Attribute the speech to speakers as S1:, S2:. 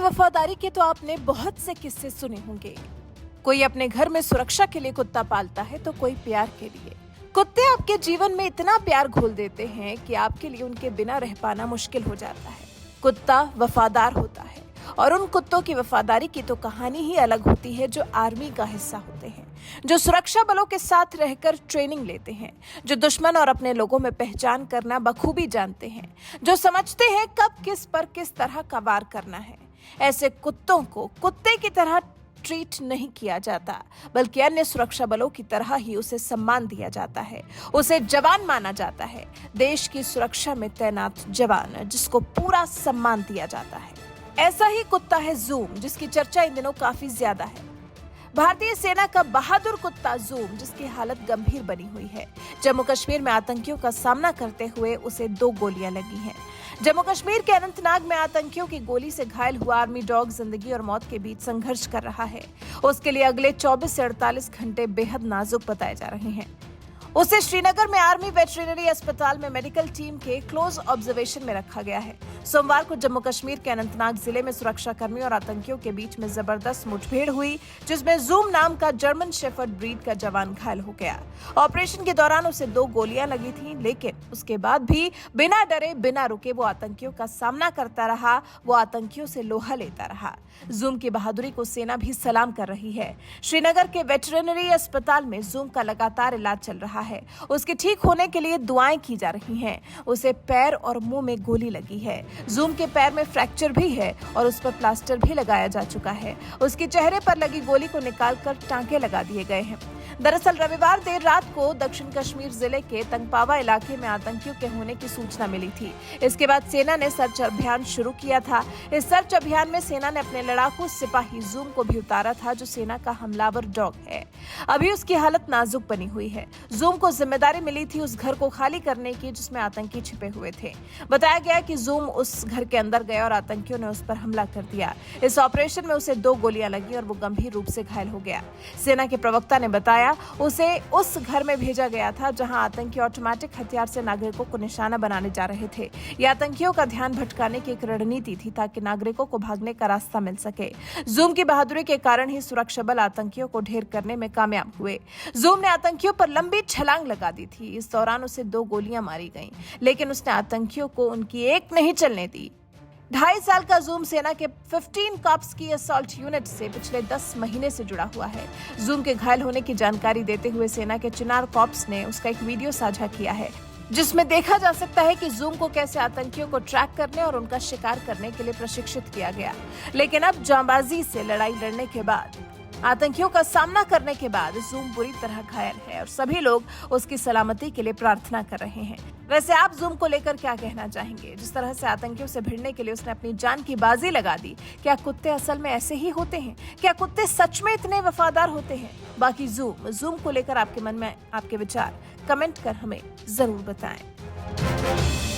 S1: वफादारी के तो आपने बहुत से किस्से सुने होंगे। कोई अपने घर में सुरक्षा के लिए कुत्ता पालता है तो कोई प्यार के लिए। कुत्ते आपके जीवन में इतना प्यार घोल देते हैं कि आपके लिए उनके बिना रह पाना मुश्किल हो जाता है। कुत्ता वफादार होता है और उन कुत्तों की वफादारी की तो कहानी ही अलग होती है जो आर्मी का हिस्सा होते हैं, जो सुरक्षा बलों के साथ रहकर ट्रेनिंग लेते हैं, जो दुश्मन और अपने लोगों में पहचान करना बखूबी जानते हैं, जो समझते हैं कब किस पर किस तरह का वार करना है। ऐसे कुत्तों को कुत्ते की तरह ट्रीट नहीं किया जाता, बल्कि अन्य सुरक्षा बलों की तरह ही उसे सम्मान दिया जाता है। उसे जवान माना जाता है, देश की सुरक्षा में तैनात जवान जिसको पूरा सम्मान दिया जाता है। ऐसा ही कुत्ता है ज़ूम, जिसकी चर्चा इन दिनों काफी ज्यादा है। भारतीय सेना का बहादुर कुत्ता ज़ूम, जिसकी हालत गंभीर बनी हुई है। जम्मू कश्मीर में आतंकियों का सामना करते हुए उसे 2 गोलियां लगी हैं। जम्मू कश्मीर के अनंतनाग में आतंकियों की गोली से घायल हुआ आर्मी डॉग जिंदगी और मौत के बीच संघर्ष कर रहा है। उसके लिए अगले 24 से 48 घंटे बेहद नाजुक बताए जा रहे हैं। उसे श्रीनगर में आर्मी वेटरिनरी अस्पताल में मेडिकल टीम के क्लोज ऑब्जर्वेशन में रखा गया है। सोमवार को जम्मू कश्मीर के अनंतनाग जिले में सुरक्षा कर्मियों और आतंकियों के बीच में जबरदस्त मुठभेड़ हुई, जिसमें ज़ूम नाम का जर्मन शेफर्ड ब्रीड का जवान घायल हो गया। ऑपरेशन के दौरान उसे 2 गोलियां लगी थीं, लेकिन उसके बाद भी बिना डरे बिना रुके वो आतंकियों का सामना करता रहा। वो आतंकियों से लोहा लेता रहा। ज़ूम की बहादुरी को सेना भी सलाम कर रही है। श्रीनगर के वेटरिनरी अस्पताल में ज़ूम का लगातार इलाज चल रहा है। उसके ठीक होने के लिए दुआएं की जा रही हैं। उसे पैर और मुंह में गोली लगी है। ज़ूम के पैर में फ्रैक्चर भी है और उस पर प्लास्टर भी लगाया जा चुका है। उसके चेहरे पर लगी गोली को निकालकर टांके लगा दिए गए हैं। दरअसल रविवार देर रात को दक्षिण कश्मीर जिले के तंगपावा इलाके में आतंकियों के होने की सूचना मिली थी। इसके बाद सेना ने सर्च अभियान शुरू किया था। इस सर्च अभियान में सेना ने अपने लड़ाकू सिपाही ज़ूम को भी उतारा था, जो सेना का हमलावर डॉग है। अभी उसकी हालत नाजुक बनी हुई है। ज़ूम को जिम्मेदारी मिली थी उस घर को खाली करने की जिसमें आतंकी छिपे हुए थे। बताया गया कि ज़ूम उस घर के अंदर गया और आतंकियों ने उस पर हमला कर दिया। इस ऑपरेशन में उसे 2 गोलियां लगी और वो गंभीर रूप से घायल हो गया। सेना के प्रवक्ता ने बताया उसे उस घर में भेजा गया था जहां आतंकी ऑटोमेटिक हथियार से नागरिकों को निशाना बनाने जा रहे थे। यह आतंकियों का ध्यान भटकाने की एक रणनीति थी ताकि नागरिकों को भागने का रास्ता मिल सके। ज़ूम की बहादुरी के कारण ही सुरक्षा बल आतंकियों को ढेर करने में कामयाब हुए। ज़ूम ने आतंकियों पर लंबी छलांग लगा दी थी। इस दौरान उसे 2 गोलियां मारी गईं, लेकिन उसने आतंकियों को उनकी एक नहीं चलने दी। 2.5 साल का ज़ूम सेना के 15 कॉप्स की असॉल्ट यूनिट से पिछले 10 महीने से जुड़ा हुआ है। ज़ूम के घायल होने की जानकारी देते हुए सेना के चिनार कॉप्स ने उसका एक वीडियो साझा किया है, जिसमें देखा जा सकता है कि ज़ूम को कैसे आतंकियों को ट्रैक करने और उनका शिकार करने के लिए प्रशिक्षित किया गया। लेकिन अब जांबाजी से लड़ाई लड़ने के बाद, आतंकियों का सामना करने के बाद ज़ूम बुरी तरह घायल है और सभी लोग उसकी सलामती के लिए प्रार्थना कर रहे हैं। वैसे आप ज़ूम को लेकर क्या कहना चाहेंगे? जिस तरह से आतंकियों से भिड़ने के लिए उसने अपनी जान की बाजी लगा दी, क्या कुत्ते असल में ऐसे ही होते हैं? क्या कुत्ते सच में इतने वफादार होते हैं? बाकी ज़ूम को लेकर आपके मन में आपके विचार कमेंट कर हमें जरूर बताएं।